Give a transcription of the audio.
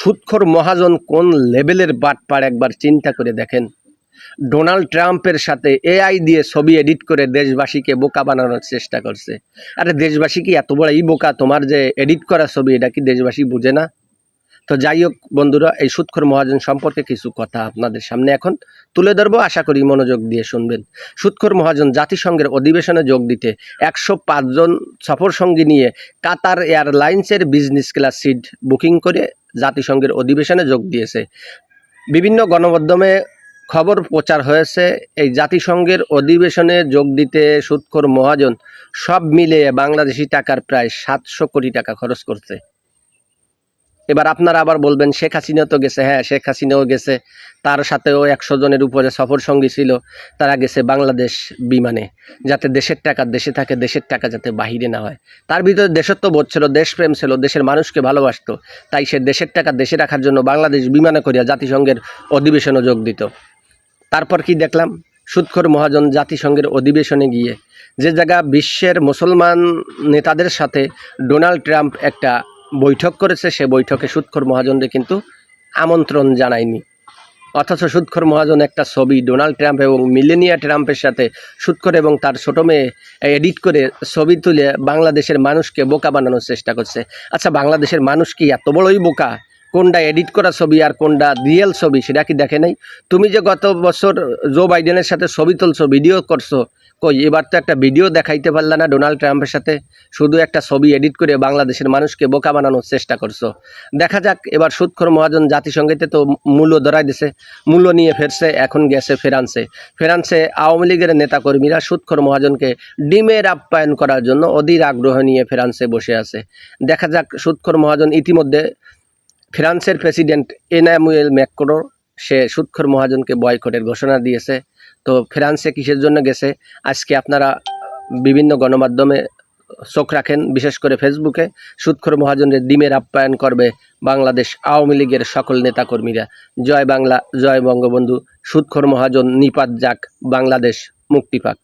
সুদখোর মহাজন কোন লেভেলের বাটপার একবার চিন্তা করে দেখেন। ডোনাল্ড ট্রাম্পের সাথে এআই দিয়ে ছবি এডিট করে দেশবাসীকে বোকা বানানোর চেষ্টা করছে। আরে দেশবাসী কি এত বড় বোকা? তোমার যে এডিট করা ছবি এটা কি দেশবাসী বুঝে না? তো যাই হোক বন্ধুরা, এই সুদখোর মহাজন সম্পর্কে কিছু কথা আপনাদের সামনে এখন তুলে ধরবো, আশা করি মনোযোগ দিয়ে শুনবেন। সুদখোর মহাজন জাতিসংঘের অধিবেশনে যোগ দিতে 105 জন সফরসঙ্গী নিয়ে কাতার এয়ারলাইন্সের বিজনেস ক্লাস সিট বুকিং করে জাতিসংঘের অধিবেশনে যোগ দিয়েছে। বিভিন্ন গণমাধ্যমে খবর প্রচার হয়েছে, এই জাতিসংঘের অধিবেশনে যোগ দিতে সুদখোর মহাজন সব মিলিয়ে বাংলাদেশি টাকার প্রায় 700 কোটি টাকা খরচ করছে। এবার আপনারা আবার বলবেন শেখ হাসিনা তো গেছে। হ্যাঁ, শেখ হাসিনাও গেছে, তার সাথেও 100 জনের উপরে সফর সঙ্গী ছিল। তারা গেছে বাংলাদেশ বিমানে, যাতে দেশের টাকা দেশে থাকে, দেশের টাকা যাতে বাহিরে না হয়। তার ভিতরে দেশত্ববোধ ছিল, দেশপ্রেম ছিল, দেশের মানুষকে ভালোবাসতো। তাই সে দেশের টাকা দেশে রাখার জন্য বাংলাদেশ বিমানে করিয়া জাতিসংঘের অধিবেশনে যোগ দিত। তারপর কি দেখলাম, সুদখোর মহাজন জাতিসংঘের অধিবেশনে গিয়ে যে জায়গা বিশ্বের মুসলমান নেতাদের সাথে ডোনাল্ড ট্রাম্প একটা বৈঠক করেছে, সে বৈঠকে সুদখোর মহাজনকে কিন্তু আমন্ত্রণ জানায়নি। অথচ সুদখোর মহাজন একটা ছবি ডোনাল্ড ট্রাম্প এবং মিলেনিয়া ট্রাম্পের সাথে সুদখোর এবং তার ছোটো মেয়ে এডিট করে ছবি তুলে বাংলাদেশের মানুষকে বোকা বানানোর চেষ্টা করছে। আচ্ছা, বাংলাদেশের মানুষ কি এত বড়ই বোকা? কোনটা এডিট করা ছবি আর কোনটা রিয়েল ছবি সেটা কি দেখে নাই? তুমি যে গত বছর জো বাইডেনের সাথে ছবি তুলছো, ভিডিও করছো, কই এবার তো একটা ভিডিও দেখাইতে পারলে না ডোনাল্ড ট্রাম্পের সাথে? শুধু একটা ছবি এডিট করে বাংলাদেশের মানুষকে বোকা বানানোর চেষ্টা করছো। দেখা যাক এবার সুদখোর মহাজন জাতিসংঘেতে তো মূল্য ধরাই দিছে, মূল্য নিয়ে ফেরছে, এখন গেছে ফ্রান্সে। ফ্রান্সে আওয়ামী লীগের নেতাকর্মীরা সুদখোর মহাজনকে ডিমের আপ্যায়ন করার জন্য অধীর আগ্রহ নিয়ে ফ্রান্সে বসে আছে। দেখা যাক সুদখোর মহাজন ইতিমধ্যে ফ্রান্সের প্রেসিডেন্ট এমানুয়েল ম্যাক্রো সে সুদখোর মহাজনকে বয়কটের ঘোষণা দিয়েছে। তো ফ্রান্সে কিসের জন্য গেছে আজকে আপনারা বিভিন্ন গণমাধ্যমে চোখ রাখেন, বিশেষ করে ফেসবুকে। সুদখোর মহাজনের ডিমের আপ্যায়ন করবে বাংলাদেশ আওয়ামী লীগের সকল নেতাকর্মীরা। জয় বাংলা, জয় বঙ্গবন্ধু। সুদখোর মহাজন নিপাত যাক, বাংলাদেশ মুক্তি পাক।